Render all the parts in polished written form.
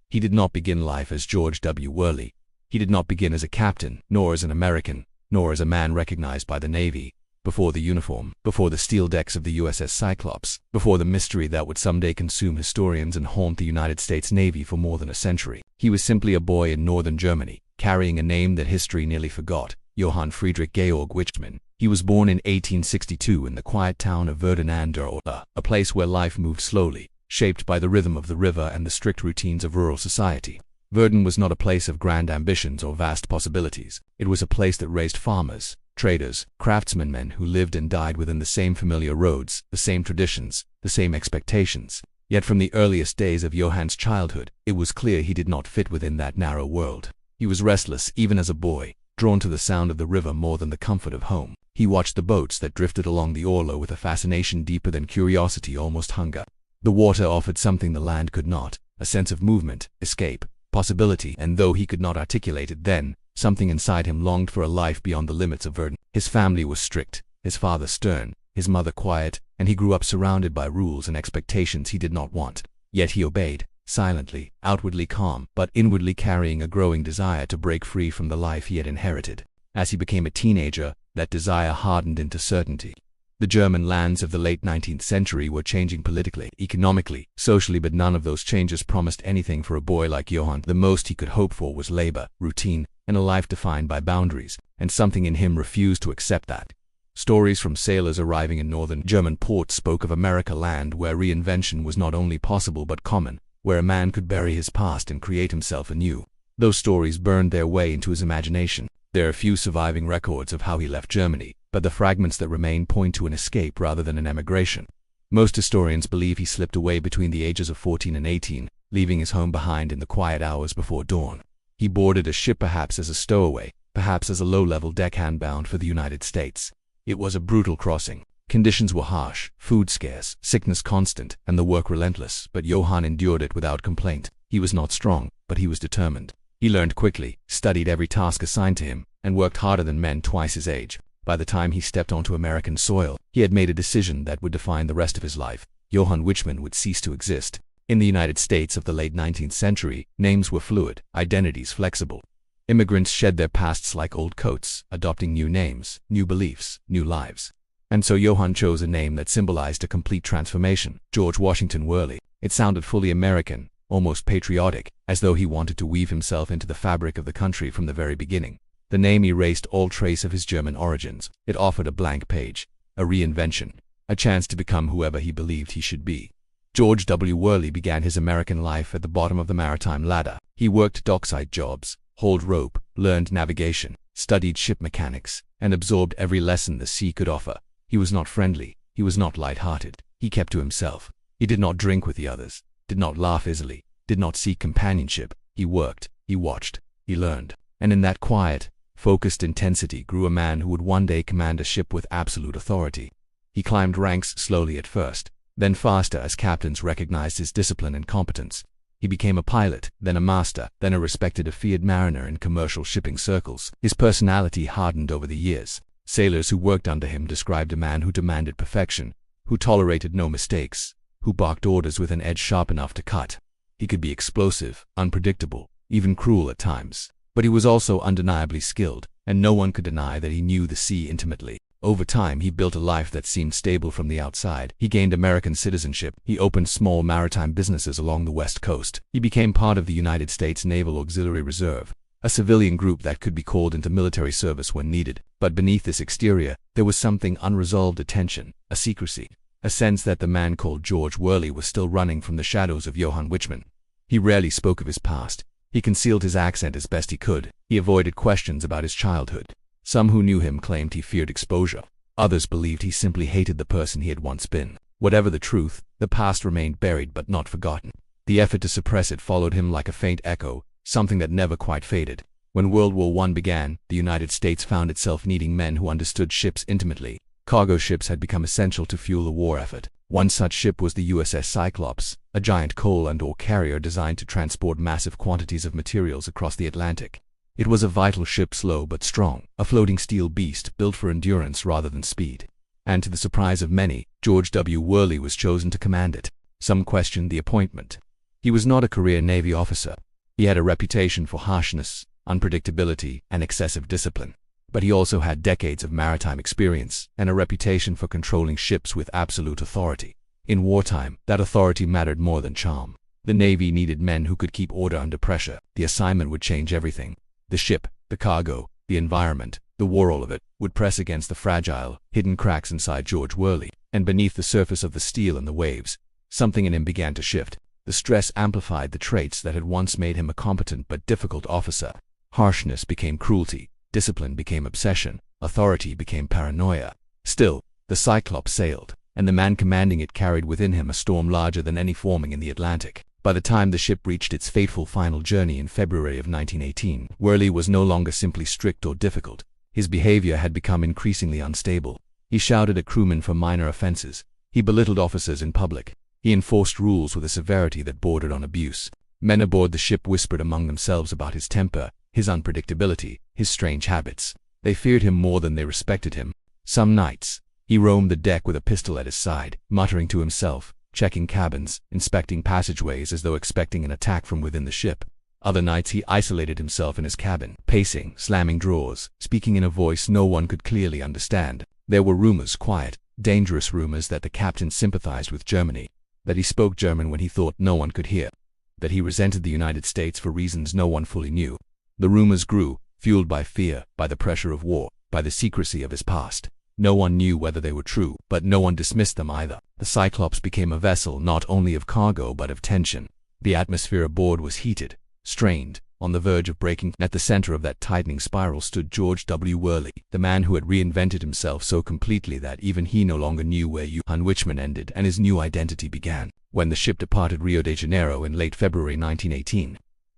He did not begin life as George W. Worley. He did not begin as a captain, nor as an American, nor as a man recognized by the Navy. Before the uniform, before the steel decks of the USS Cyclops, before the mystery that would someday consume historians and haunt the United States Navy for more than a century, he was simply a boy in northern Germany, carrying a name that history nearly forgot, Johann Friedrich Georg Wichmann. He was born in 1862 in the quiet town of Verden an der Oder, a place where life moved slowly, shaped by the rhythm of the river and the strict routines of rural society. Verden was not a place of grand ambitions or vast possibilities. It was a place that raised farmers, traders, craftsmen, men who lived and died within the same familiar roads, the same traditions, the same expectations. Yet from the earliest days of Johann's childhood, it was clear he did not fit within that narrow world. He was restless even as a boy, drawn to the sound of the river more than the comfort of home. He watched the boats that drifted along the Orlo with a fascination deeper than curiosity, almost hunger. The water offered something the land could not, a sense of movement, escape, possibility, and though he could not articulate it then, something inside him longed for a life beyond the limits of Verden. His family was strict, his father stern, his mother quiet, and he grew up surrounded by rules and expectations he did not want. Yet he obeyed, silently, outwardly calm, but inwardly carrying a growing desire to break free from the life he had inherited. As he became a teenager, that desire hardened into certainty. The German lands of the late 19th century were changing politically, economically, socially, but none of those changes promised anything for a boy like Johann. The most he could hope for was labor, routine, and a life defined by boundaries, and something in him refused to accept that. Stories from sailors arriving in northern German ports spoke of America, land where reinvention was not only possible but common, where a man could bury his past and create himself anew. Those stories burned their way into his imagination. There are few surviving records of how he left Germany, but the fragments that remain point to an escape rather than an emigration. Most historians believe he slipped away between the ages of 14 and 18, leaving his home behind in the quiet hours before dawn. He boarded a ship, perhaps as a stowaway, perhaps as a low-level deckhand bound for the United States. It was a brutal crossing. Conditions were harsh, food scarce, sickness constant, and the work relentless, but Johann endured it without complaint. He was not strong, but he was determined. He learned quickly, studied every task assigned to him, and worked harder than men twice his age. By the time he stepped onto American soil, he had made a decision that would define the rest of his life. Johann Wichmann would cease to exist. In the United States of the late 19th century, names were fluid, identities flexible. Immigrants shed their pasts like old coats, adopting new names, new beliefs, new lives. And so Johann chose a name that symbolized a complete transformation, George Washington Worley. It sounded fully American, almost patriotic, as though he wanted to weave himself into the fabric of the country from the very beginning. The name erased all trace of his German origins. It offered a blank page, a reinvention, a chance to become whoever he believed he should be. George W. Worley began his American life at the bottom of the maritime ladder. He worked dockside jobs, hauled rope, learned navigation, studied ship mechanics, and absorbed every lesson the sea could offer. He was not friendly. He was not light-hearted. He kept to himself. He did not drink with the others, did not laugh easily, did not seek companionship. He worked, he watched, he learned. And in that quiet, focused intensity grew a man who would one day command a ship with absolute authority. He climbed ranks slowly at first, then faster as captains recognized his discipline and competence. He became a pilot, then a master, then a respected feared mariner in commercial shipping circles. His personality hardened over the years. Sailors who worked under him described a man who demanded perfection, who tolerated no mistakes, who barked orders with an edge sharp enough to cut. He could be explosive, unpredictable, even cruel at times. But he was also undeniably skilled, and no one could deny that he knew the sea intimately. Over time, he built a life that seemed stable from the outside. He gained American citizenship. He opened small maritime businesses along the West Coast. He became part of the United States Naval Auxiliary Reserve, a civilian group that could be called into military service when needed. But beneath this exterior, there was something unresolved, a tension, a secrecy, a sense that the man called George Worley was still running from the shadows of Johann Wichmann. He rarely spoke of his past. He concealed his accent as best he could. He avoided questions about his childhood. Some who knew him claimed he feared exposure. Others believed he simply hated the person he had once been. Whatever the truth, the past remained buried but not forgotten. The effort to suppress it followed him like a faint echo, something that never quite faded. When World War I began, the United States found itself needing men who understood ships intimately. Cargo ships had become essential to fuel the war effort. One such ship was the USS Cyclops, a giant coal and ore carrier designed to transport massive quantities of materials across the Atlantic. It was a vital ship, slow but strong, a floating steel beast built for endurance rather than speed. And to the surprise of many, George W. Worley was chosen to command it. Some questioned the appointment. He was not a career Navy officer. He had a reputation for harshness, unpredictability, and excessive discipline. But he also had decades of maritime experience and a reputation for controlling ships with absolute authority. In wartime, that authority mattered more than charm. The Navy needed men who could keep order under pressure. The assignment would change everything. The ship, the cargo, the environment, the war, all of it, would press against the fragile, hidden cracks inside George Worley, and beneath the surface of the steel and the waves, something in him began to shift. The stress amplified the traits that had once made him a competent but difficult officer. Harshness became cruelty, discipline became obsession, authority became paranoia. Still, the Cyclops sailed, and the man commanding it carried within him a storm larger than any forming in the Atlantic. By the time the ship reached its fateful final journey in February of 1918, Worley was no longer simply strict or difficult. His behavior had become increasingly unstable. He shouted at crewmen for minor offenses. He belittled officers in public. He enforced rules with a severity that bordered on abuse. Men aboard the ship whispered among themselves about his temper, his unpredictability, his strange habits. They feared him more than they respected him. Some nights, he roamed the deck with a pistol at his side, muttering to himself, checking cabins, inspecting passageways as though expecting an attack from within the ship. Other nights he isolated himself in his cabin, pacing, slamming drawers, speaking in a voice no one could clearly understand. There were rumors, quiet, dangerous rumors, that the captain sympathized with Germany, that he spoke German when he thought no one could hear, that he resented the United States for reasons no one fully knew. The rumors grew, fueled by fear, by the pressure of war, by the secrecy of his past. No one knew whether they were true, but no one dismissed them either. The Cyclops became a vessel not only of cargo but of tension. The atmosphere aboard was heated, strained, on the verge of breaking. At the center of that tightening spiral stood George W. Worley, the man who had reinvented himself so completely that even he no longer knew where Johann Wichmann ended and his new identity began. When the ship departed Rio de Janeiro in late February 1918,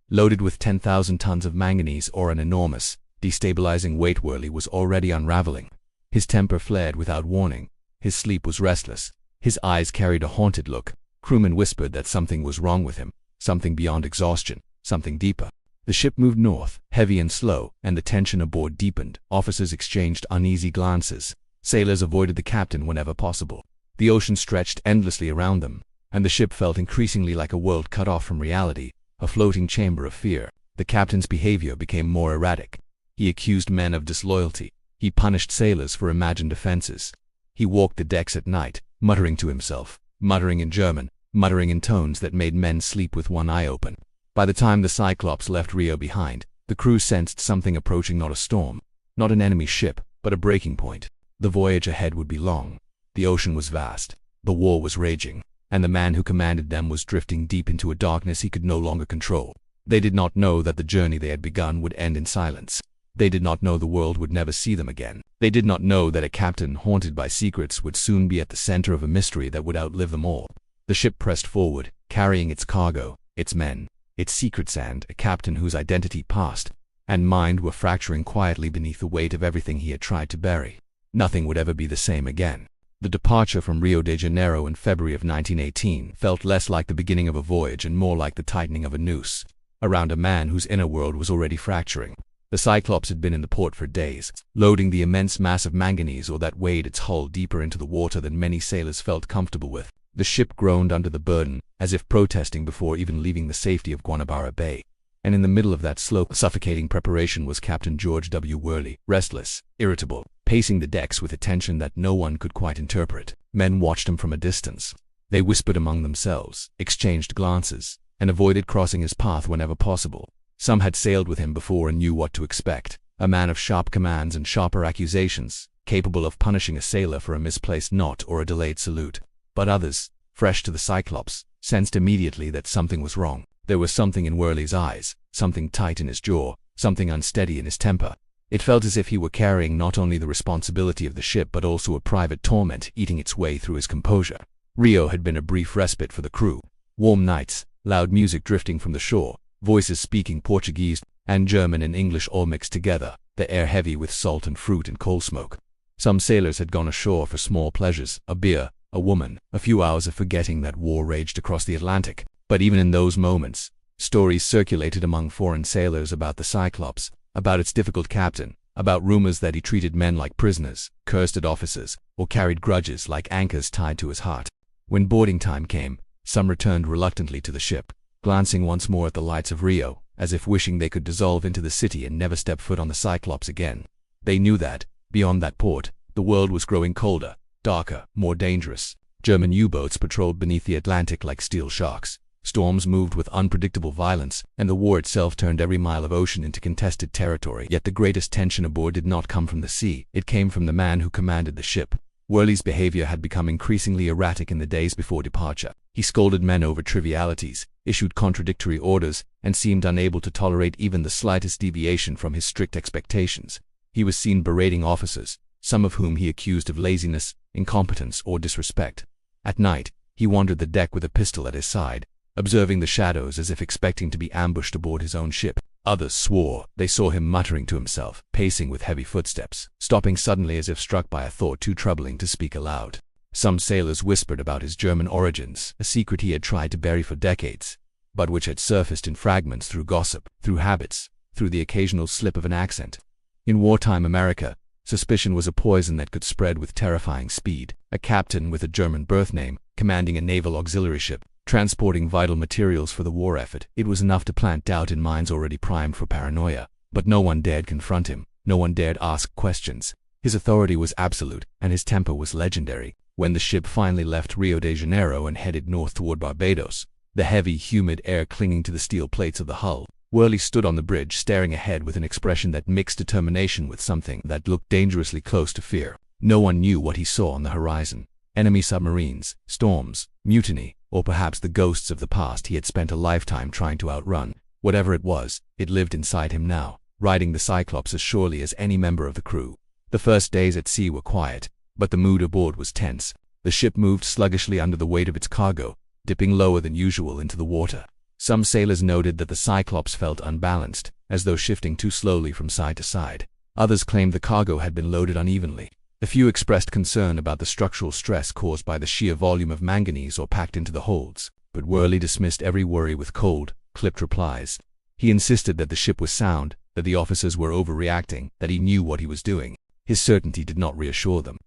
loaded with 10,000 tons of manganese ore, an enormous, destabilizing weight, Worley was already unraveling. His temper flared without warning. His sleep was restless. His eyes carried a haunted look. Crewmen whispered that something was wrong with him, something beyond exhaustion, something deeper. The ship moved north, heavy and slow, and the tension aboard deepened. Officers exchanged uneasy glances. Sailors avoided the captain whenever possible. The ocean stretched endlessly around them, and the ship felt increasingly like a world cut off from reality, a floating chamber of fear. The captain's behavior became more erratic. He accused men of disloyalty. He punished sailors for imagined offenses. He walked the decks at night, muttering to himself, muttering in German, muttering in tones that made men sleep with one eye open. By the time the Cyclops left Rio behind, the crew sensed something approaching, not a storm, not an enemy ship, but a breaking point. The voyage ahead would be long. The ocean was vast. The war was raging, and the man who commanded them was drifting deep into a darkness he could no longer control. They did not know that the journey they had begun would end in silence. They did not know the world would never see them again. They did not know that a captain haunted by secrets would soon be at the center of a mystery that would outlive them all. The ship pressed forward, carrying its cargo, its men, its secrets, and a captain whose identity, past and mind were fracturing quietly beneath the weight of everything he had tried to bury. Nothing would ever be the same again. The departure from Rio de Janeiro in February of 1918 felt less like the beginning of a voyage and more like the tightening of a noose around a man whose inner world was already fracturing. The Cyclops had been in the port for days, loading the immense mass of manganese ore that weighed its hull deeper into the water than many sailors felt comfortable with. The ship groaned under the burden, as if protesting before even leaving the safety of Guanabara Bay. And in the middle of that slow, suffocating preparation was Captain George W. Worley, restless, irritable, pacing the decks with a tension that no one could quite interpret. Men watched him from a distance. They whispered among themselves, exchanged glances, and avoided crossing his path whenever possible. Some had sailed with him before and knew what to expect. A man of sharp commands and sharper accusations, capable of punishing a sailor for a misplaced knot or a delayed salute. But others, fresh to the Cyclops, sensed immediately that something was wrong. There was something in Worley's eyes, something tight in his jaw, something unsteady in his temper. It felt as if he were carrying not only the responsibility of the ship but also a private torment eating its way through his composure. Rio had been a brief respite for the crew. Warm nights, loud music drifting from the shore, voices speaking Portuguese and German and English all mixed together, the air heavy with salt and fruit and coal smoke. Some sailors had gone ashore for small pleasures, a beer, a woman, a few hours of forgetting that war raged across the Atlantic. But even in those moments, stories circulated among foreign sailors about the Cyclops, about its difficult captain, about rumors that he treated men like prisoners, cursed at officers, or carried grudges like anchors tied to his heart. When boarding time came, some returned reluctantly to the ship. glancing once more at the lights of Rio, as if wishing they could dissolve into the city and never step foot on the Cyclops again. They knew that, beyond that port, the world was growing colder, darker, more dangerous. German U-boats patrolled beneath the Atlantic like steel sharks. Storms moved with unpredictable violence, and the war itself turned every mile of ocean into contested territory. Yet the greatest tension aboard did not come from the sea. It came from the man who commanded the ship. Worley's behavior had become increasingly erratic in the days before departure. He scolded men over trivialities, issued contradictory orders, and seemed unable to tolerate even the slightest deviation from his strict expectations. He was seen berating officers, some of whom he accused of laziness, incompetence, or disrespect. At night, he wandered the deck with a pistol at his side, observing the shadows as if expecting to be ambushed aboard his own ship. Others swore they saw him muttering to himself, pacing with heavy footsteps, stopping suddenly as if struck by a thought too troubling to speak aloud. Some sailors whispered about his German origins, a secret he had tried to bury for decades, but which had surfaced in fragments through gossip, through habits, through the occasional slip of an accent. In wartime America, suspicion was a poison that could spread with terrifying speed. A captain with a German birth name, commanding a naval auxiliary ship, transporting vital materials for the war effort, it was enough to plant doubt in minds already primed for paranoia. But no one dared confront him, no one dared ask questions. His authority was absolute, and his temper was legendary. When the ship finally left Rio de Janeiro and headed north toward Barbados, the heavy, humid air clinging to the steel plates of the hull, Worley stood on the bridge staring ahead with an expression that mixed determination with something that looked dangerously close to fear. No one knew what he saw on the horizon. Enemy submarines, storms, mutiny, or perhaps the ghosts of the past he had spent a lifetime trying to outrun. Whatever it was, it lived inside him now, riding the Cyclops as surely as any member of the crew. The first days at sea were quiet, but the mood aboard was tense. The ship moved sluggishly under the weight of its cargo, dipping lower than usual into the water. Some sailors noted that the Cyclops felt unbalanced, as though shifting too slowly from side to side. Others claimed the cargo had been loaded unevenly. A few expressed concern about the structural stress caused by the sheer volume of manganese ore packed into the holds, but Worley dismissed every worry with cold, clipped replies. He insisted that the ship was sound, that the officers were overreacting, that he knew what he was doing. His certainty did not reassure them.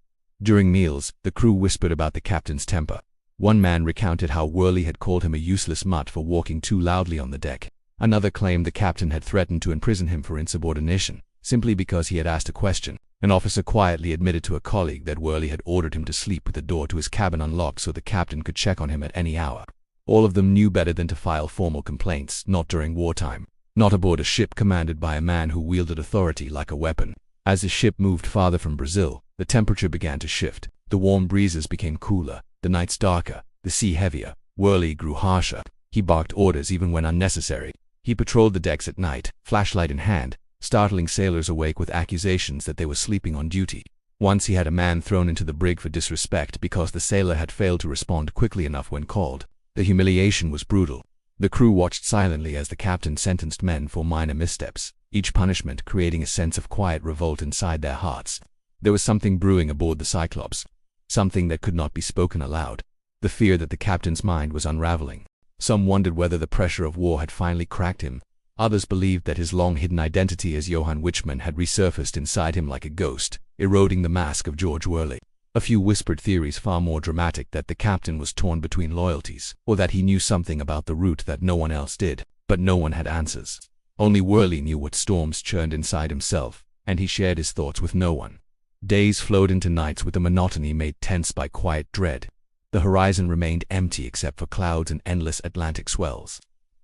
During meals, the crew whispered about the captain's temper. One man recounted how Worley had called him a useless mutt for walking too loudly on the deck. Another claimed the captain had threatened to imprison him for insubordination, simply because he had asked a question. An officer quietly admitted to a colleague that Worley had ordered him to sleep with the door to his cabin unlocked so the captain could check on him at any hour. All of them knew better than to file formal complaints, not during wartime, not aboard a ship commanded by a man who wielded authority like a weapon. As the ship moved farther from Brazil, the temperature began to shift. The warm breezes became cooler, the nights darker, the sea heavier. Worley grew harsher. He barked orders even when unnecessary. He patrolled the decks at night, flashlight in hand, startling sailors awake with accusations that they were sleeping on duty. Once he had a man thrown into the brig for disrespect because the sailor had failed to respond quickly enough when called. The humiliation was brutal. The crew watched silently as the captain sentenced men for minor missteps, each punishment creating a sense of quiet revolt inside their hearts. There was something brewing aboard the Cyclops, something that could not be spoken aloud, the fear that the captain's mind was unraveling. Some wondered whether the pressure of war had finally cracked him. Others believed that his long-hidden identity as Johann Wichmann had resurfaced inside him like a ghost, eroding the mask of George Worley. A few whispered theories far more dramatic that the captain was torn between loyalties, or that he knew something about the route that no one else did, but no one had answers. Only Worley knew what storms churned inside himself, and he shared his thoughts with no one. Days flowed into nights with a monotony made tense by quiet dread. The horizon remained empty except for clouds and endless Atlantic swells.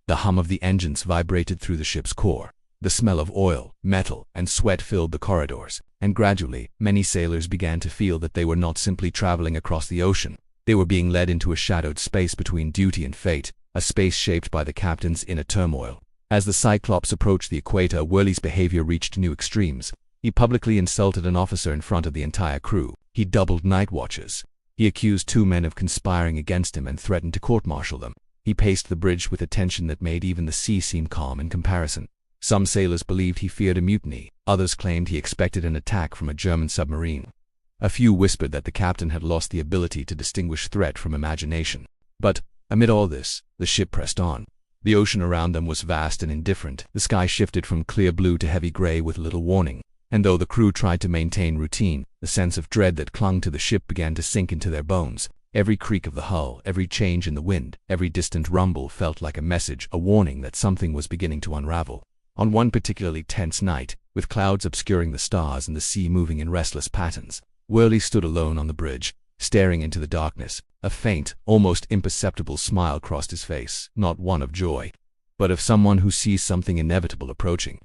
The hum of the engines vibrated through the ship's core. The smell of oil, metal, and sweat filled the corridors, and gradually, many sailors began to feel that they were not simply traveling across the ocean. They were being led into a shadowed space between duty and fate, a space shaped by the captain's inner turmoil. As the Cyclops approached the equator, Worley's behavior reached new extremes. He publicly insulted an officer in front of the entire crew. He doubled night watches. He accused two men of conspiring against him and threatened to court-martial them. He paced the bridge with a tension that made even the sea seem calm in comparison. Some sailors believed he feared a mutiny. Others claimed he expected an attack from a German submarine. A few whispered that the captain had lost the ability to distinguish threat from imagination. But, amid all this, the ship pressed on. The ocean around them was vast and indifferent. The sky shifted from clear blue to heavy gray with little warning. And though the crew tried to maintain routine, the sense of dread that clung to the ship began to sink into their bones. Every creak of the hull, every change in the wind, every distant rumble felt like a message, a warning that something was beginning to unravel. On one particularly tense night, with clouds obscuring the stars and the sea moving in restless patterns, Worley stood alone on the bridge, staring into the darkness. A faint, almost imperceptible smile crossed his face, not one of joy, but of someone who sees something inevitable approaching.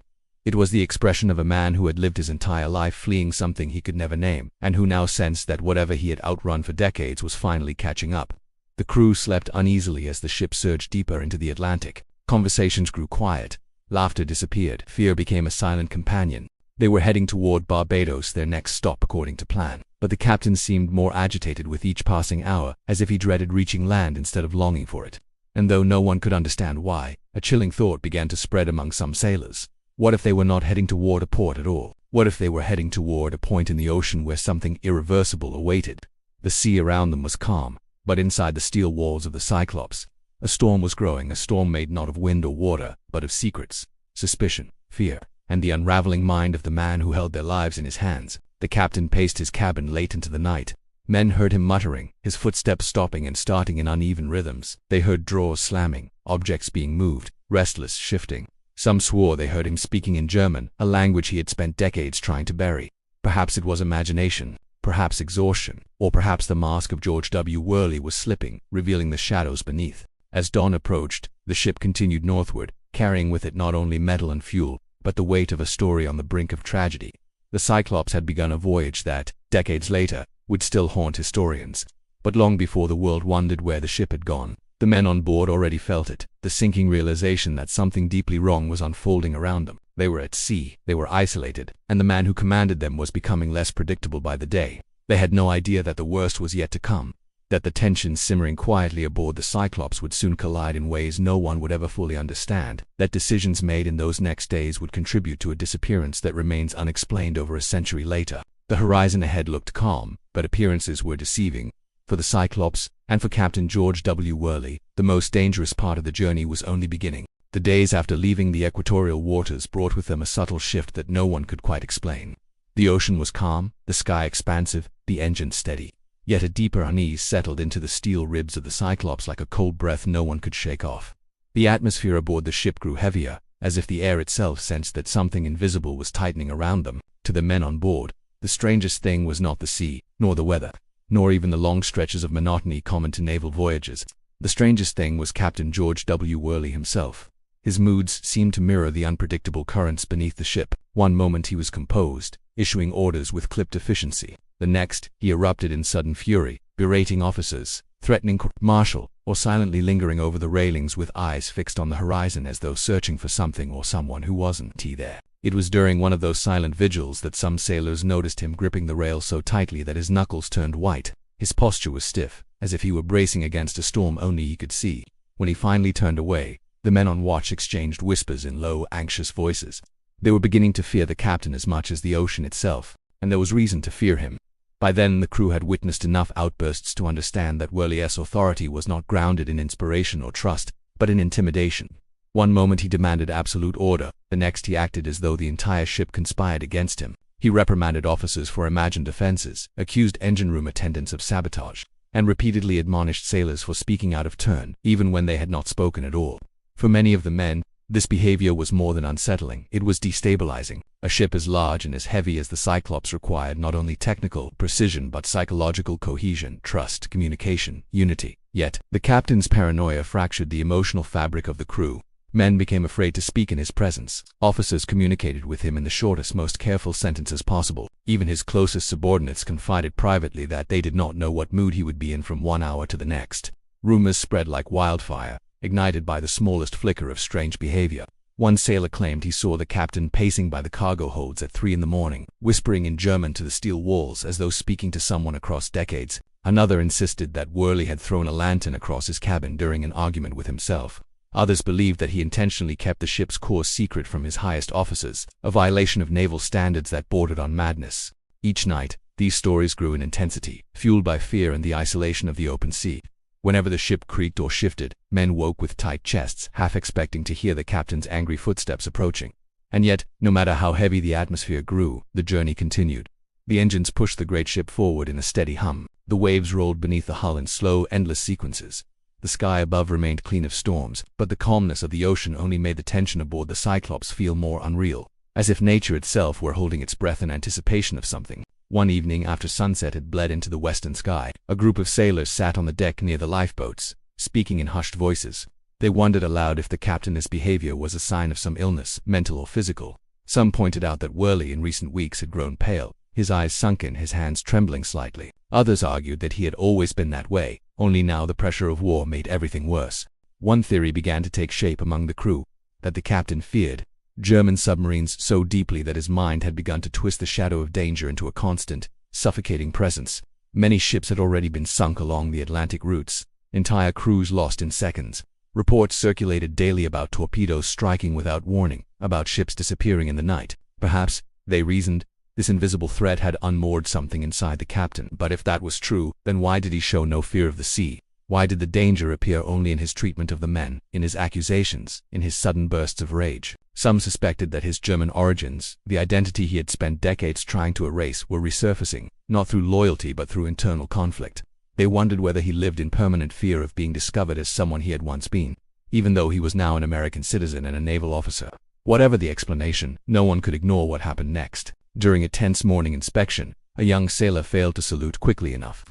It was the expression of a man who had lived his entire life fleeing something he could never name, and who now sensed that whatever he had outrun for decades was finally catching up. The crew slept uneasily as the ship surged deeper into the Atlantic. Conversations grew quiet. Laughter disappeared. Fear became a silent companion. They were heading toward Barbados, their next stop according to plan. But the captain seemed more agitated with each passing hour, as if he dreaded reaching land instead of longing for it. And though no one could understand why, a chilling thought began to spread among some sailors. What if they were not heading toward a port at all? What if they were heading toward a point in the ocean where something irreversible awaited? The sea around them was calm, but inside the steel walls of the Cyclops, a storm was growing, a storm made not of wind or water, but of secrets, suspicion, fear, and the unraveling mind of the man who held their lives in his hands. The captain paced his cabin late into the night. Men heard him muttering, his footsteps stopping and starting in uneven rhythms. They heard drawers slamming, objects being moved, restless, shifting. Some swore they heard him speaking in German, a language he had spent decades trying to bury. Perhaps it was imagination, perhaps exhaustion, or perhaps the mask of George W. Worley was slipping, revealing the shadows beneath. As dawn approached, the ship continued northward, carrying with it not only metal and fuel, but the weight of a story on the brink of tragedy. The Cyclops had begun a voyage that, decades later, would still haunt historians. But long before the world wondered where the ship had gone, the men on board already felt it, the sinking realization that something deeply wrong was unfolding around them. They were at sea, they were isolated, and the man who commanded them was becoming less predictable by the day. They had no idea that the worst was yet to come, that the tension simmering quietly aboard the Cyclops would soon collide in ways no one would ever fully understand, that decisions made in those next days would contribute to a disappearance that remains unexplained over a century later. The horizon ahead looked calm, but appearances were deceiving. For the Cyclops, and for Captain George W. Worley, the most dangerous part of the journey was only beginning. The days after leaving the equatorial waters brought with them a subtle shift that no one could quite explain. The ocean was calm, the sky expansive, the engine steady. Yet a deeper unease settled into the steel ribs of the Cyclops like a cold breath no one could shake off. The atmosphere aboard the ship grew heavier, as if the air itself sensed that something invisible was tightening around them. To the men on board, the strangest thing was not the sea, nor the weather, nor even the long stretches of monotony common to naval voyages. The strangest thing was Captain George W. Worley himself. His moods seemed to mirror the unpredictable currents beneath the ship. One moment he was composed, issuing orders with clipped efficiency. The next, he erupted in sudden fury, berating officers, threatening court-martial, or silently lingering over the railings with eyes fixed on the horizon as though searching for something or someone who wasn't there. It was during one of those silent vigils that some sailors noticed him gripping the rail so tightly that his knuckles turned white. His posture was stiff, as if he were bracing against a storm only he could see. When he finally turned away, the men on watch exchanged whispers in low, anxious voices. They were beginning to fear the captain as much as the ocean itself, and there was reason to fear him. By then the crew had witnessed enough outbursts to understand that Worley's authority was not grounded in inspiration or trust, but in intimidation. One moment he demanded absolute order, the next he acted as though the entire ship conspired against him. He reprimanded officers for imagined offenses, accused engine room attendants of sabotage, and repeatedly admonished sailors for speaking out of turn, even when they had not spoken at all. For many of the men, this behavior was more than unsettling, it was destabilizing. A ship as large and as heavy as the Cyclops required not only technical precision but psychological cohesion, trust, communication, unity. Yet, the captain's paranoia fractured the emotional fabric of the crew. Men became afraid to speak in his presence. Officers communicated with him in the shortest, most careful sentences possible. Even his closest subordinates confided privately that they did not know what mood he would be in from one hour to the next. Rumors spread like wildfire, ignited by the smallest flicker of strange behavior. One sailor claimed he saw the captain pacing by the cargo holds at 3 a.m, whispering in German to the steel walls as though speaking to someone across decades. Another insisted that Worley had thrown a lantern across his cabin during an argument with himself. Others believed that he intentionally kept the ship's course secret from his highest officers, a violation of naval standards that bordered on madness. Each night, these stories grew in intensity, fueled by fear and the isolation of the open sea. Whenever the ship creaked or shifted, men woke with tight chests, half expecting to hear the captain's angry footsteps approaching. And yet, no matter how heavy the atmosphere grew, the journey continued. The engines pushed the great ship forward in a steady hum. The waves rolled beneath the hull in slow, endless sequences. The sky above remained clean of storms, but the calmness of the ocean only made the tension aboard the Cyclops feel more unreal, as if nature itself were holding its breath in anticipation of something. One evening after sunset had bled into the western sky, a group of sailors sat on the deck near the lifeboats, speaking in hushed voices. They wondered aloud if the captain's behavior was a sign of some illness, mental or physical. Some pointed out that Worley in recent weeks had grown pale, his eyes sunken, his hands trembling slightly. Others argued that he had always been that way, only now the pressure of war made everything worse. One theory began to take shape among the crew, that the captain feared German submarines so deeply that his mind had begun to twist the shadow of danger into a constant, suffocating presence. Many ships had already been sunk along the Atlantic routes, entire crews lost in seconds. Reports circulated daily about torpedoes striking without warning, about ships disappearing in the night. Perhaps, they reasoned, this invisible threat had unmoored something inside the captain. But if that was true, then why did he show no fear of the sea? Why did the danger appear only in his treatment of the men, in his accusations, in his sudden bursts of rage? Some suspected that his German origins, the identity he had spent decades trying to erase, were resurfacing, not through loyalty but through internal conflict. They wondered whether he lived in permanent fear of being discovered as someone he had once been, even though he was now an American citizen and a naval officer. Whatever the explanation, no one could ignore what happened next. During a tense morning inspection, a young sailor failed to salute quickly enough.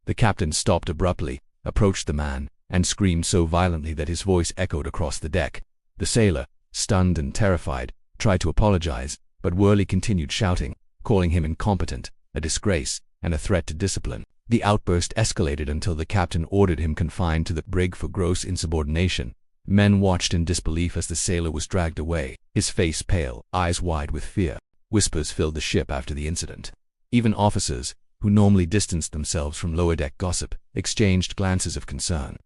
The captain stopped abruptly, approached the man, and screamed so violently that his voice echoed across the deck. The sailor, stunned and terrified, tried to apologize, but Worley continued shouting, calling him incompetent, a disgrace, and a threat to discipline. The outburst escalated until the captain ordered him confined to the brig for gross insubordination. Men watched in disbelief as the sailor was dragged away, his face pale, eyes wide with fear. Whispers filled the ship after the incident. Even officers, who normally distanced themselves from lower-deck gossip, exchanged glances of concern.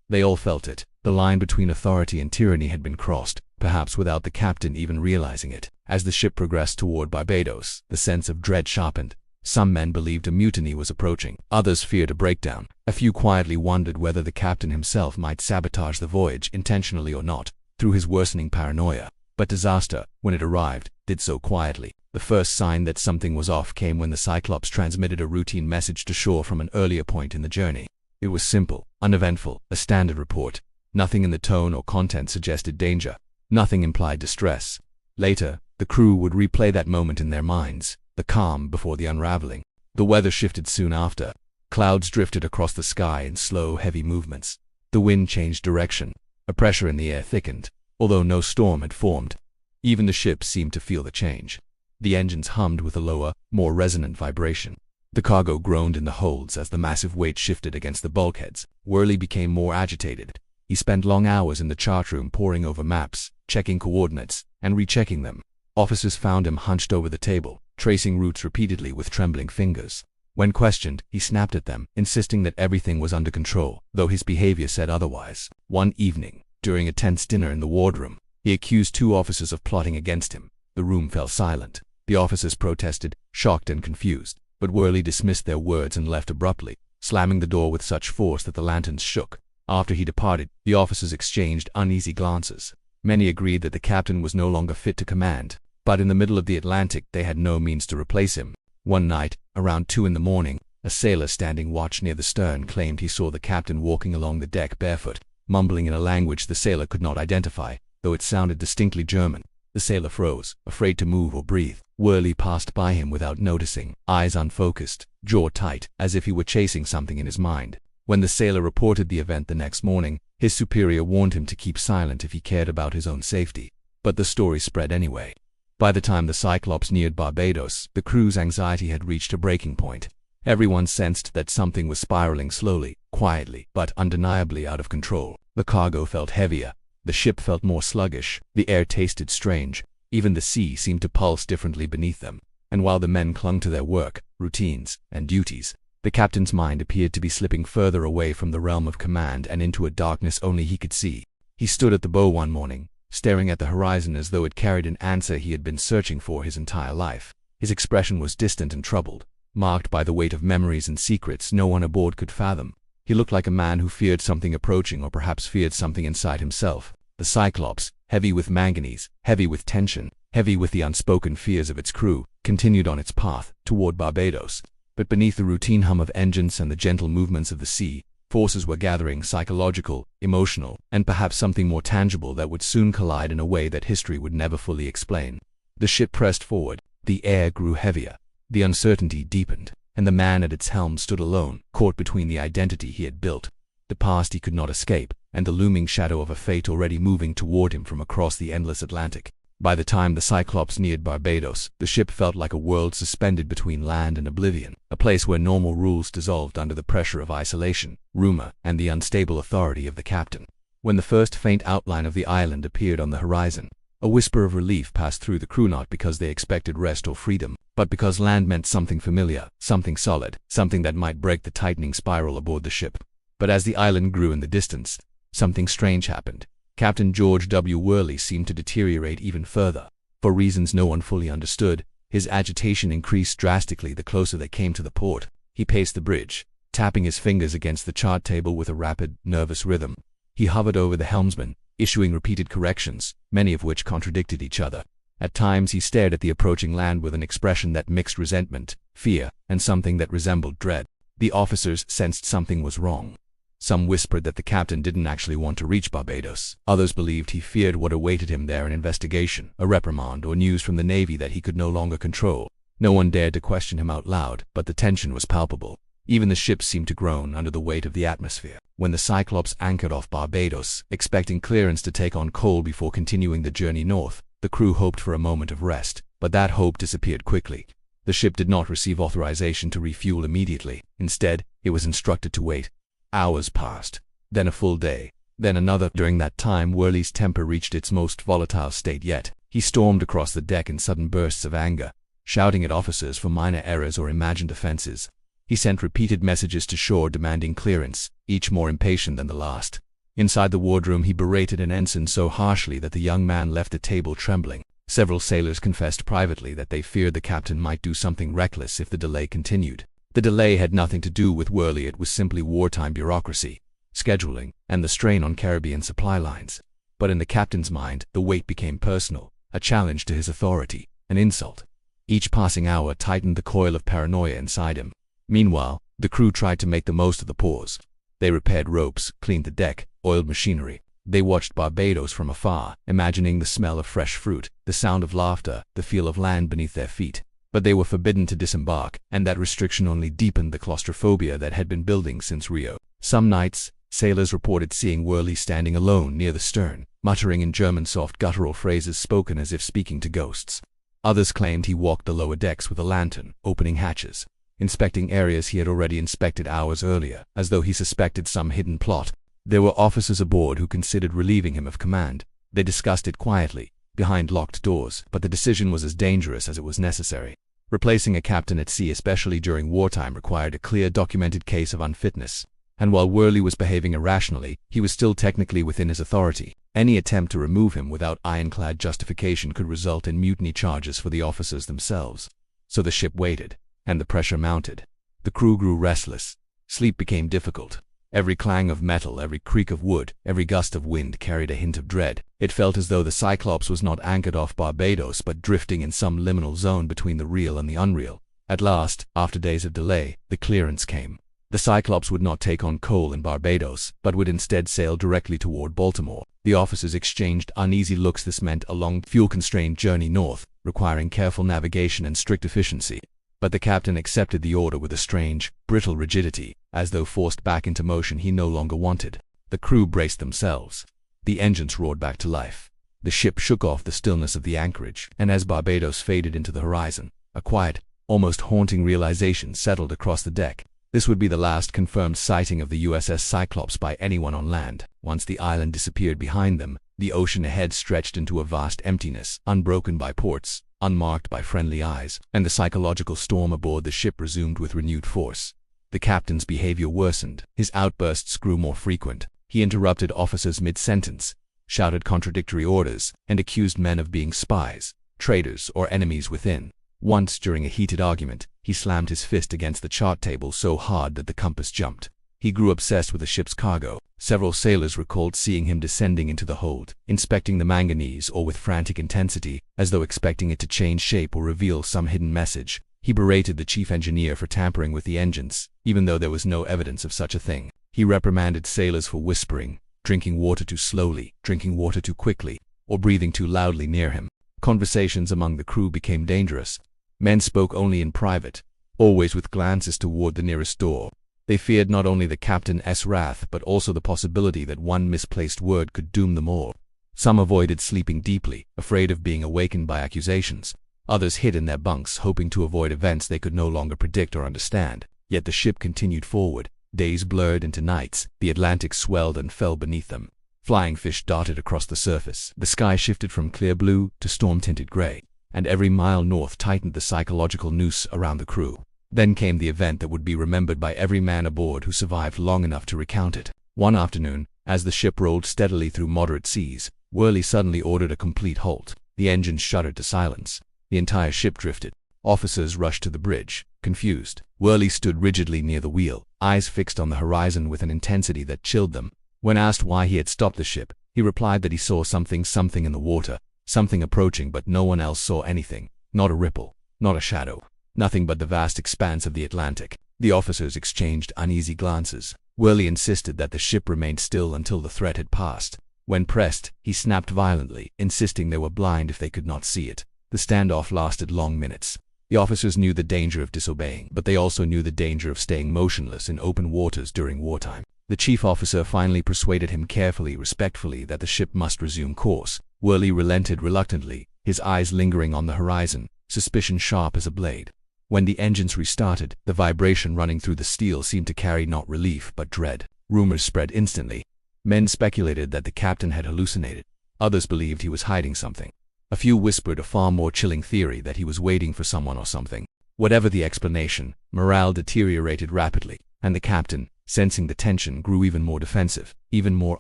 They all felt it. The line between authority and tyranny had been crossed, perhaps without the captain even realizing it. As the ship progressed toward Barbados, the sense of dread sharpened. Some men believed a mutiny was approaching. Others feared a breakdown. A few quietly wondered whether the captain himself might sabotage the voyage, intentionally or not, through his worsening paranoia. But disaster, when it arrived, did so quietly. The first sign that something was off came when the Cyclops transmitted a routine message to shore from an earlier point in the journey. It was simple, uneventful, a standard report. Nothing in the tone or content suggested danger. Nothing implied distress. Later, the crew would replay that moment in their minds, the calm before the unraveling. The weather shifted soon after. Clouds drifted across the sky in slow, heavy movements. The wind changed direction. A pressure in the air thickened, although no storm had formed. Even the ship seemed to feel the change. The engines hummed with a lower, more resonant vibration. The cargo groaned in the holds as the massive weight shifted against the bulkheads. Worley became more agitated. He spent long hours in the chart room poring over maps, checking coordinates, and rechecking them. Officers found him hunched over the table, tracing routes repeatedly with trembling fingers. When questioned, he snapped at them, insisting that everything was under control, though his behavior said otherwise. One evening, during a tense dinner in the wardroom, he accused two officers of plotting against him. The room fell silent. The officers protested, shocked and confused, but Worley dismissed their words and left abruptly, slamming the door with such force that the lanterns shook. After he departed, the officers exchanged uneasy glances. Many agreed that the captain was no longer fit to command, but in the middle of the Atlantic they had no means to replace him. One night, around 2 in the morning, a sailor standing watch near the stern claimed he saw the captain walking along the deck barefoot, mumbling in a language the sailor could not identify, though it sounded distinctly German. The sailor froze, afraid to move or breathe. Worley passed by him without noticing, eyes unfocused, jaw tight, as if he were chasing something in his mind. When the sailor reported the event the next morning, his superior warned him to keep silent if he cared about his own safety. But the story spread anyway. By the time the Cyclops neared Barbados, the crew's anxiety had reached a breaking point. Everyone sensed that something was spiraling slowly, quietly, but undeniably out of control. The cargo felt heavier. The ship felt more sluggish. The air tasted strange. Even the sea seemed to pulse differently beneath them. And while the men clung to their work, routines, and duties, the captain's mind appeared to be slipping further away from the realm of command and into a darkness only he could see. He stood at the bow one morning, staring at the horizon as though it carried an answer he had been searching for his entire life. His expression was distant and troubled, marked by the weight of memories and secrets no one aboard could fathom. He looked like a man who feared something approaching, or perhaps feared something inside himself. The Cyclops, heavy with manganese, heavy with tension, heavy with the unspoken fears of its crew, continued on its path toward Barbados. But beneath the routine hum of engines and the gentle movements of the sea, forces were gathering, psychological, emotional, and perhaps something more tangible that would soon collide in a way that history would never fully explain. The ship pressed forward, the air grew heavier, the uncertainty deepened, and the man at its helm stood alone, caught between the identity he had built, the past he could not escape, and the looming shadow of a fate already moving toward him from across the endless Atlantic. By the time the Cyclops neared Barbados, the ship felt like a world suspended between land and oblivion, a place where normal rules dissolved under the pressure of isolation, rumor, and the unstable authority of the captain. When the first faint outline of the island appeared on the horizon, a whisper of relief passed through the crew, not because they expected rest or freedom, but because land meant something familiar, something solid, something that might break the tightening spiral aboard the ship. But as the island grew in the distance, something strange happened. Captain George W. Worley seemed to deteriorate even further. For reasons no one fully understood, his agitation increased drastically the closer they came to the port. He paced the bridge, tapping his fingers against the chart table with a rapid, nervous rhythm. He hovered over the helmsman, issuing repeated corrections, many of which contradicted each other. At times he stared at the approaching land with an expression that mixed resentment, fear, and something that resembled dread. The officers sensed something was wrong. Some whispered that the captain didn't actually want to reach Barbados. Others believed he feared what awaited him there: an investigation, a reprimand, or news from the Navy that he could no longer control. No one dared to question him out loud, but the tension was palpable. Even the ship seemed to groan under the weight of the atmosphere. When the Cyclops anchored off Barbados, expecting clearance to take on coal before continuing the journey north, the crew hoped for a moment of rest, but that hope disappeared quickly. The ship did not receive authorization to refuel immediately. Instead, it was instructed to wait. Hours passed, then a full day, then another. During that time, Worley's temper reached its most volatile state yet. He stormed across the deck in sudden bursts of anger, shouting at officers for minor errors or imagined offenses. He sent repeated messages to shore demanding clearance, each more impatient than the last. Inside the wardroom, he berated an ensign so harshly that the young man left the table trembling. Several sailors confessed privately that they feared the captain might do something reckless if the delay continued. The delay had nothing to do with Worley. It was simply wartime bureaucracy, scheduling, and the strain on Caribbean supply lines. But in the captain's mind, the weight became personal, a challenge to his authority, an insult. Each passing hour tightened the coil of paranoia inside him. Meanwhile, the crew tried to make the most of the pause. They repaired ropes, cleaned the deck, oiled machinery. They watched Barbados from afar, imagining the smell of fresh fruit, the sound of laughter, the feel of land beneath their feet. But they were forbidden to disembark, and that restriction only deepened the claustrophobia that had been building since Rio. Some nights, sailors reported seeing Worley standing alone near the stern, muttering in German soft guttural phrases spoken as if speaking to ghosts. Others claimed he walked the lower decks with a lantern, opening hatches, inspecting areas he had already inspected hours earlier, as though he suspected some hidden plot. There were officers aboard who considered relieving him of command. They discussed it quietly, behind locked doors, but the decision was as dangerous as it was necessary. Replacing a captain at sea, especially during wartime, required a clear, documented case of unfitness. And while Worley was behaving irrationally, he was still technically within his authority. Any attempt to remove him without ironclad justification could result in mutiny charges for the officers themselves. So the ship waited, and the pressure mounted. The crew grew restless. Sleep became difficult. Every clang of metal, every creak of wood, every gust of wind carried a hint of dread. It felt as though the Cyclops was not anchored off Barbados but drifting in some liminal zone between the real and the unreal. At last, after days of delay, the clearance came. The Cyclops would not take on coal in Barbados, but would instead sail directly toward Baltimore. The officers exchanged uneasy looks. This meant a long, fuel-constrained journey north, requiring careful navigation and strict efficiency. But the captain accepted the order with a strange, brittle rigidity, as though forced back into motion he no longer wanted. The crew braced themselves. The engines roared back to life. The ship shook off the stillness of the anchorage, and as Barbados faded into the horizon, a quiet, almost haunting realization settled across the deck. This would be the last confirmed sighting of the USS Cyclops by anyone on land. Once the island disappeared behind them, the ocean ahead stretched into a vast emptiness, unbroken by ports, unmarked by friendly eyes, and the psychological storm aboard the ship resumed with renewed force. The captain's behavior worsened. His outbursts grew more frequent. He interrupted officers mid-sentence, shouted contradictory orders, and accused men of being spies, traitors, or enemies within. Once, during a heated argument, he slammed his fist against the chart table so hard that the compass jumped. He grew obsessed with the ship's cargo. Several sailors recalled seeing him descending into the hold, inspecting the manganese ore with frantic intensity, as though expecting it to change shape or reveal some hidden message. He berated the chief engineer for tampering with the engines, even though there was no evidence of such a thing. He reprimanded sailors for whispering, drinking water too slowly, drinking water too quickly, or breathing too loudly near him. Conversations among the crew became dangerous. Men spoke only in private, always with glances toward the nearest door. They feared not only the captain's wrath but also the possibility that one misplaced word could doom them all. Some avoided sleeping deeply, afraid of being awakened by accusations. Others hid in their bunks, hoping to avoid events they could no longer predict or understand. Yet the ship continued forward. Days blurred into nights. The Atlantic swelled and fell beneath them. Flying fish darted across the surface. The sky shifted from clear blue to storm-tinted gray, and every mile north tightened the psychological noose around the crew. Then came the event that would be remembered by every man aboard who survived long enough to recount it. One afternoon, as the ship rolled steadily through moderate seas, Worley suddenly ordered a complete halt. The engines shuddered to silence. The entire ship drifted. Officers rushed to the bridge, confused. Worley stood rigidly near the wheel, eyes fixed on the horizon with an intensity that chilled them. When asked why he had stopped the ship, he replied that he saw something in the water, something approaching, but no one else saw anything. Not a ripple, not a shadow. Nothing but the vast expanse of the Atlantic. The officers exchanged uneasy glances. Worley insisted that the ship remained still until the threat had passed. When pressed, he snapped violently, insisting they were blind if they could not see it. The standoff lasted long minutes. The officers knew the danger of disobeying, but they also knew the danger of staying motionless in open waters during wartime. The chief officer finally persuaded him carefully, respectfully, that the ship must resume course. Worley relented reluctantly, his eyes lingering on the horizon, suspicion sharp as a blade. When the engines restarted, the vibration running through the steel seemed to carry not relief but dread. Rumors spread instantly. Men speculated that the captain had hallucinated. Others believed he was hiding something. A few whispered a far more chilling theory that he was waiting for someone or something. Whatever the explanation, morale deteriorated rapidly, and the captain, sensing the tension, grew even more defensive, even more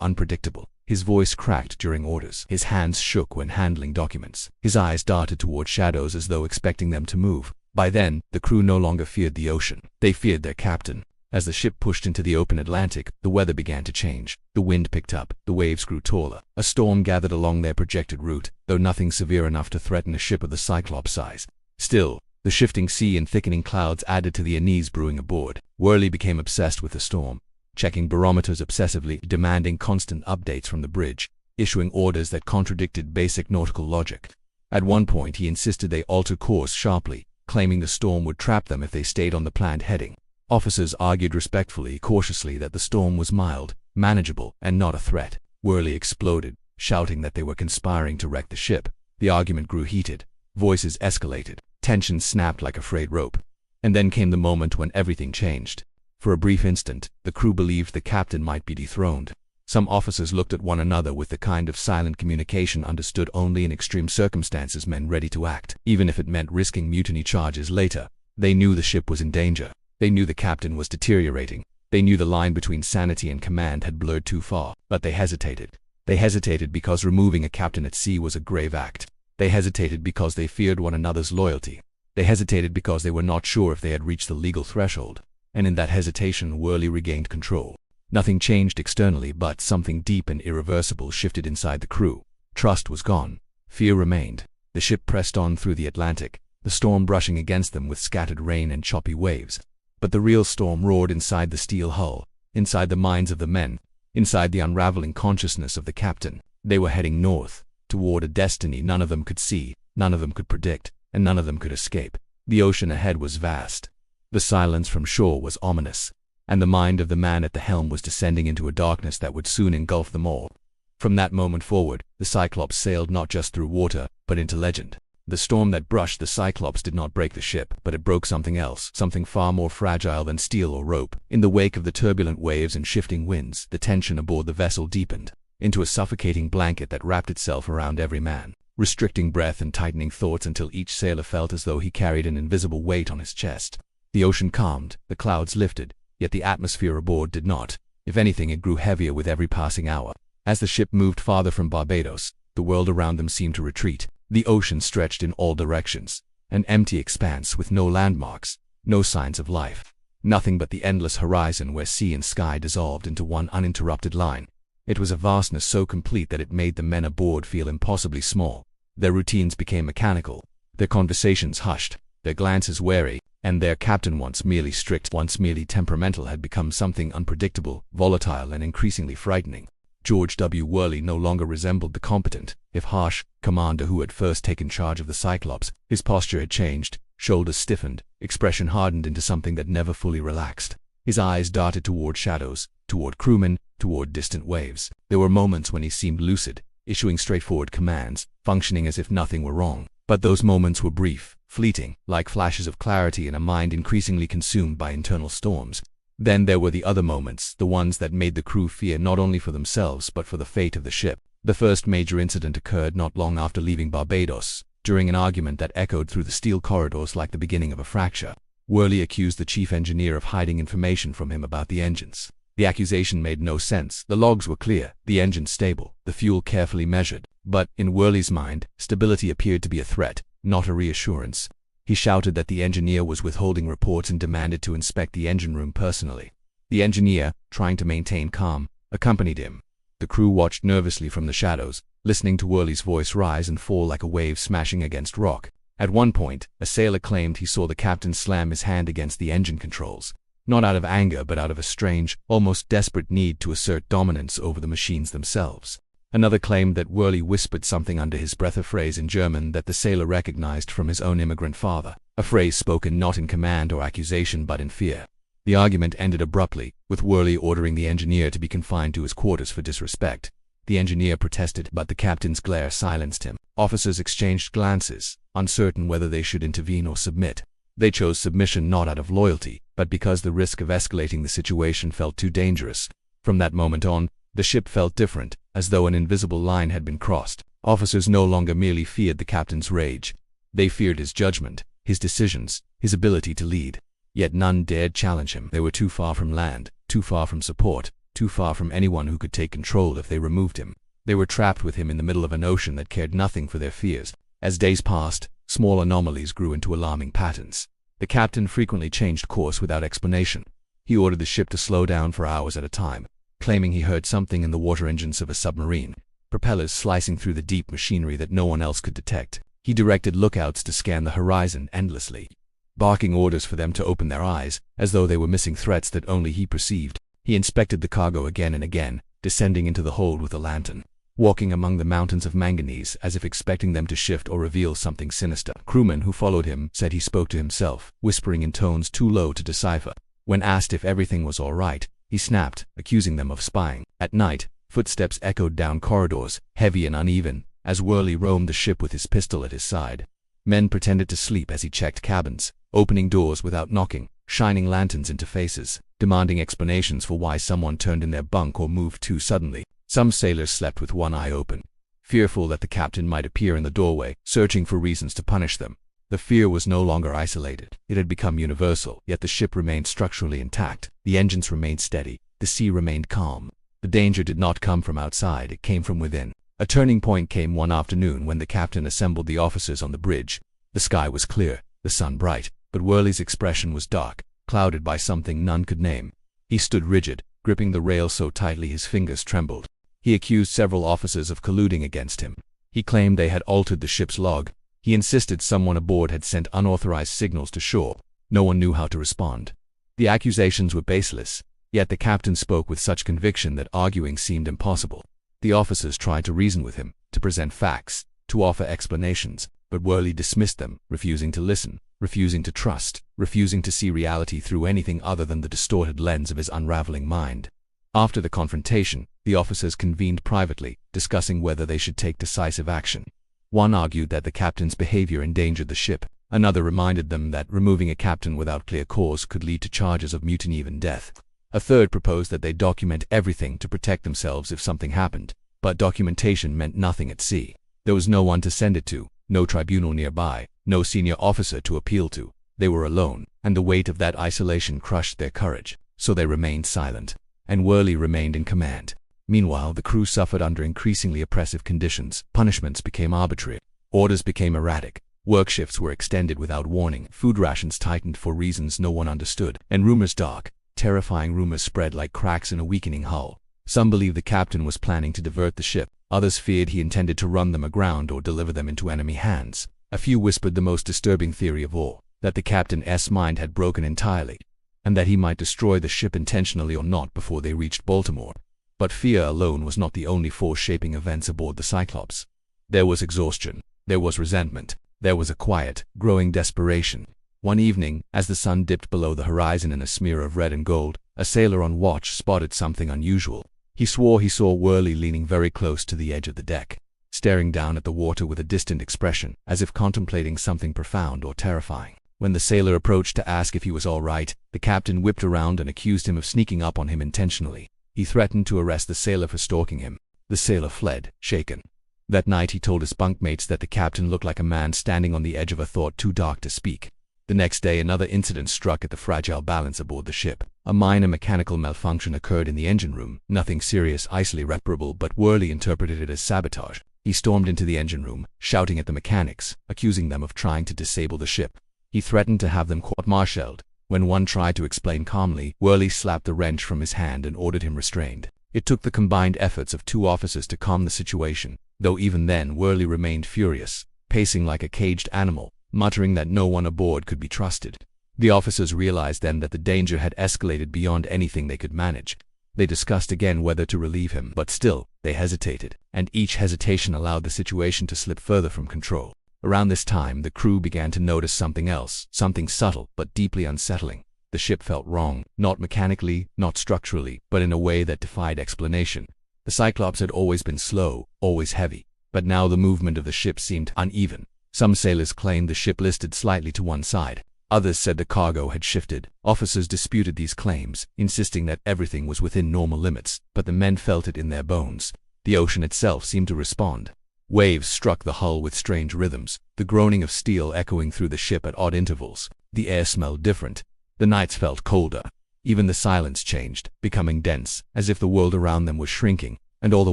unpredictable. His voice cracked during orders. His hands shook when handling documents. His eyes darted toward shadows as though expecting them to move. By then, the crew no longer feared the ocean. They feared their captain. As the ship pushed into the open Atlantic, the weather began to change. The wind picked up, the waves grew taller. A storm gathered along their projected route, though nothing severe enough to threaten a ship of the Cyclops size. Still, the shifting sea and thickening clouds added to the unease brewing aboard. Worley became obsessed with the storm, checking barometers obsessively, demanding constant updates from the bridge, issuing orders that contradicted basic nautical logic. At one point, he insisted they alter course sharply, claiming the storm would trap them if they stayed on the planned heading. Officers argued respectfully, cautiously, that the storm was mild, manageable, and not a threat. Worley exploded, shouting that they were conspiring to wreck the ship. The argument grew heated. Voices escalated. Tension snapped like a frayed rope. And then came the moment when everything changed. For a brief instant, the crew believed the captain might be dethroned. Some officers looked at one another with the kind of silent communication understood only in extreme circumstances, men ready to act, even if it meant risking mutiny charges later. They knew the ship was in danger. They knew the captain was deteriorating. They knew the line between sanity and command had blurred too far, but they hesitated. They hesitated because removing a captain at sea was a grave act. They hesitated because they feared one another's loyalty. They hesitated because they were not sure if they had reached the legal threshold. And in that hesitation, Worley regained control. Nothing changed externally, but something deep and irreversible shifted inside the crew. Trust was gone. Fear remained. The ship pressed on through the Atlantic, the storm brushing against them with scattered rain and choppy waves. But the real storm roared inside the steel hull, inside the minds of the men, inside the unraveling consciousness of the captain. They were heading north, toward a destiny none of them could see, none of them could predict, and none of them could escape. The ocean ahead was vast. The silence from shore was ominous, and the mind of the man at the helm was descending into a darkness that would soon engulf them all. From that moment forward, the Cyclops sailed not just through water, but into legend. The storm that brushed the Cyclops did not break the ship, but it broke something else, something far more fragile than steel or rope. In the wake of the turbulent waves and shifting winds, the tension aboard the vessel deepened into a suffocating blanket that wrapped itself around every man, restricting breath and tightening thoughts until each sailor felt as though he carried an invisible weight on his chest. The ocean calmed, the clouds lifted, yet the atmosphere aboard did not. If anything, it grew heavier with every passing hour. As the ship moved farther from Barbados, the world around them seemed to retreat. The ocean stretched in all directions, an empty expanse with no landmarks, no signs of life. Nothing but the endless horizon where sea and sky dissolved into one uninterrupted line. It was a vastness so complete that it made the men aboard feel impossibly small. Their routines became mechanical, their conversations hushed, their glances wary, and their captain, once merely strict, once merely temperamental, had become something unpredictable, volatile, and increasingly frightening. George W. Worley no longer resembled the competent, if harsh, commander who had first taken charge of the Cyclops. His posture had changed, shoulders stiffened, expression hardened into something that never fully relaxed. His eyes darted toward shadows, toward crewmen, toward distant waves. There were moments when he seemed lucid, issuing straightforward commands, functioning as if nothing were wrong. But those moments were brief, fleeting, like flashes of clarity in a mind increasingly consumed by internal storms. Then there were the other moments, the ones that made the crew fear not only for themselves but for the fate of the ship. The first major incident occurred not long after leaving Barbados, during an argument that echoed through the steel corridors like the beginning of a fracture. Worley accused the chief engineer of hiding information from him about the engines. The accusation made no sense. The logs were clear, the engine stable, the fuel carefully measured. But, in Worley's mind, stability appeared to be a threat, not a reassurance. He shouted that the engineer was withholding reports and demanded to inspect the engine room personally. The engineer, trying to maintain calm, accompanied him. The crew watched nervously from the shadows, listening to Worley's voice rise and fall like a wave smashing against rock. At one point, a sailor claimed he saw the captain slam his hand against the engine controls, not out of anger but out of a strange, almost desperate need to assert dominance over the machines themselves. Another claimed that Worley whispered something under his breath, a phrase in German that the sailor recognized from his own immigrant father, a phrase spoken not in command or accusation but in fear. The argument ended abruptly, with Worley ordering the engineer to be confined to his quarters for disrespect. The engineer protested, but the captain's glare silenced him. Officers exchanged glances, uncertain whether they should intervene or submit. They chose submission not out of loyalty, but because the risk of escalating the situation felt too dangerous. From that moment on, the ship felt different, as though an invisible line had been crossed. Officers no longer merely feared the captain's rage. They feared his judgment, his decisions, his ability to lead. Yet none dared challenge him. They were too far from land, too far from support, too far from anyone who could take control if they removed him. They were trapped with him in the middle of an ocean that cared nothing for their fears. As days passed, small anomalies grew into alarming patterns. The captain frequently changed course without explanation. He ordered the ship to slow down for hours at a time, claiming he heard something in the water engines of a submarine, propellers slicing through the deep machinery that no one else could detect. He directed lookouts to scan the horizon endlessly, barking orders for them to open their eyes, as though they were missing threats that only he perceived. He inspected the cargo again and again, descending into the hold with a lantern, walking among the mountains of manganese as if expecting them to shift or reveal something sinister. Crewmen who followed him said he spoke to himself, whispering in tones too low to decipher. When asked if everything was all right, he snapped, accusing them of spying. At night, footsteps echoed down corridors, heavy and uneven, as Worley roamed the ship with his pistol at his side. Men pretended to sleep as he checked cabins, opening doors without knocking, shining lanterns into faces, demanding explanations for why someone turned in their bunk or moved too suddenly. Some sailors slept with one eye open, fearful that the captain might appear in the doorway, searching for reasons to punish them. The fear was no longer isolated. It had become universal, yet the ship remained structurally intact. The engines remained steady. The sea remained calm. The danger did not come from outside, it came from within. A turning point came one afternoon when the captain assembled the officers on the bridge. The sky was clear, the sun bright, but Worley's expression was dark, clouded by something none could name. He stood rigid, gripping the rail so tightly his fingers trembled. He accused several officers of colluding against him. He claimed they had altered the ship's log. He insisted someone aboard had sent unauthorized signals to shore. No one knew how to respond. The accusations were baseless, yet the captain spoke with such conviction that arguing seemed impossible. The officers tried to reason with him, to present facts, to offer explanations, but Worley dismissed them, refusing to listen, refusing to trust, refusing to see reality through anything other than the distorted lens of his unraveling mind. After the confrontation, the officers convened privately, discussing whether they should take decisive action. One argued that the captain's behavior endangered the ship. Another reminded them that removing a captain without clear cause could lead to charges of mutiny, even death. A third proposed that they document everything to protect themselves if something happened. But documentation meant nothing at sea. There was no one to send it to, no tribunal nearby, no senior officer to appeal to. They were alone, and the weight of that isolation crushed their courage. So they remained silent, and Worley remained in command. Meanwhile, the crew suffered under increasingly oppressive conditions. Punishments became arbitrary. Orders became erratic. Work shifts were extended without warning, food rations tightened for reasons no one understood, and rumors dark, terrifying rumors spread like cracks in a weakening hull. Some believed the captain was planning to divert the ship, others feared he intended to run them aground or deliver them into enemy hands. A few whispered the most disturbing theory of all, that the captain's mind had broken entirely, and that he might destroy the ship intentionally or not before they reached Baltimore. But fear alone was not the only force shaping events aboard the Cyclops. There was exhaustion, there was resentment, there was a quiet, growing desperation. One evening, as the sun dipped below the horizon in a smear of red and gold, a sailor on watch spotted something unusual. He swore he saw Worley leaning very close to the edge of the deck, staring down at the water with a distant expression, as if contemplating something profound or terrifying. When the sailor approached to ask if he was all right, the captain whipped around and accused him of sneaking up on him intentionally. He threatened to arrest the sailor for stalking him. The sailor fled, shaken. That night he told his bunkmates that the captain looked like a man standing on the edge of a thought too dark to speak. The next day another incident struck at the fragile balance aboard the ship. A minor mechanical malfunction occurred in the engine room, nothing serious, isolated, irreparable, but Worley interpreted it as sabotage. He stormed into the engine room, shouting at the mechanics, accusing them of trying to disable the ship. He threatened to have them court-martialed. When one tried to explain calmly, Worley slapped the wrench from his hand and ordered him restrained. It took the combined efforts of 2 officers to calm the situation, though even then Worley remained furious, pacing like a caged animal, muttering that no one aboard could be trusted. The officers realized then that the danger had escalated beyond anything they could manage. They discussed again whether to relieve him, but still, they hesitated, and each hesitation allowed the situation to slip further from control. Around this time, the crew began to notice something else, something subtle but deeply unsettling. The ship felt wrong, not mechanically, not structurally, but in a way that defied explanation. The Cyclops had always been slow, always heavy, but now the movement of the ship seemed uneven. Some sailors claimed the ship listed slightly to one side. Others said the cargo had shifted. Officers disputed these claims, insisting that everything was within normal limits, but the men felt it in their bones. The ocean itself seemed to respond. Waves struck the hull with strange rhythms, the groaning of steel echoing through the ship at odd intervals. The air smelled different. The nights felt colder. Even the silence changed, becoming dense, as if the world around them was shrinking, and all the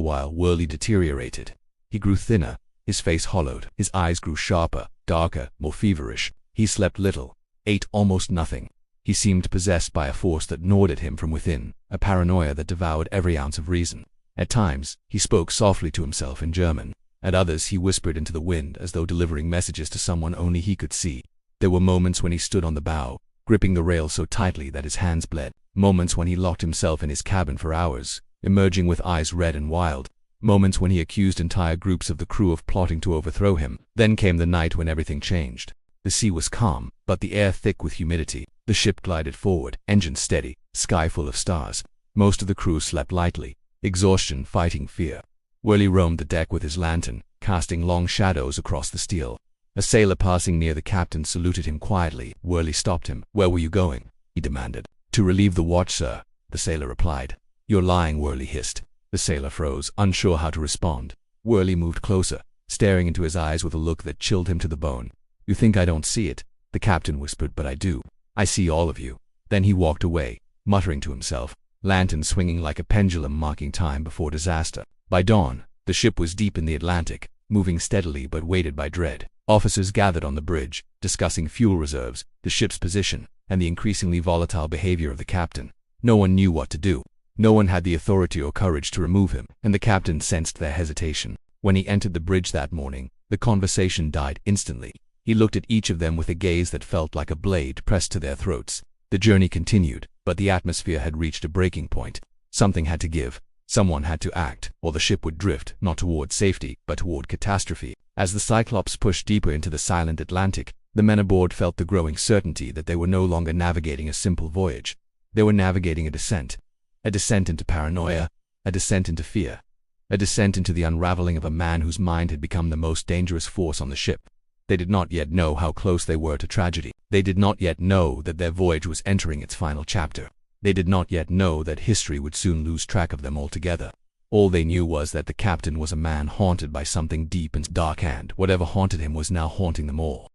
while Worley deteriorated. He grew thinner, his face hollowed, his eyes grew sharper, darker, more feverish. He slept little, ate almost nothing. He seemed possessed by a force that gnawed at him from within, a paranoia that devoured every ounce of reason. At times, he spoke softly to himself in German. At others, he whispered into the wind as though delivering messages to someone only he could see. There were moments when he stood on the bow, gripping the rail so tightly that his hands bled. Moments when he locked himself in his cabin for hours, emerging with eyes red and wild. Moments when he accused entire groups of the crew of plotting to overthrow him. Then came the night when everything changed. The sea was calm, but the air thick with humidity. The ship glided forward, engine steady, sky full of stars. Most of the crew slept lightly, exhaustion fighting fear. Worley roamed the deck with his lantern, casting long shadows across the steel. A sailor passing near the captain saluted him quietly. Worley stopped him. "Where were you going?" he demanded. "To relieve the watch, sir," the sailor replied. "You're lying," Worley hissed. The sailor froze, unsure how to respond. Worley moved closer, staring into his eyes with a look that chilled him to the bone. "You think I don't see it?" the captain whispered, "but I do. I see all of you." Then he walked away, muttering to himself, lantern swinging like a pendulum marking time before disaster. By dawn, the ship was deep in the Atlantic, moving steadily but weighted by dread. Officers gathered on the bridge, discussing fuel reserves, the ship's position, and the increasingly volatile behavior of the captain. No one knew what to do. No one had the authority or courage to remove him, and the captain sensed their hesitation. When he entered the bridge that morning, the conversation died instantly. He looked at each of them with a gaze that felt like a blade pressed to their throats. The journey continued, but the atmosphere had reached a breaking point. Something had to give. Someone had to act, or the ship would drift, not toward safety, but toward catastrophe. As the Cyclops pushed deeper into the silent Atlantic, the men aboard felt the growing certainty that they were no longer navigating a simple voyage. They were navigating a descent into paranoia, a descent into fear, a descent into the unraveling of a man whose mind had become the most dangerous force on the ship. They did not yet know how close they were to tragedy. They did not yet know that their voyage was entering its final chapter. They did not yet know that history would soon lose track of them altogether. All they knew was that the captain was a man haunted by something deep and dark, and whatever haunted him was now haunting them all.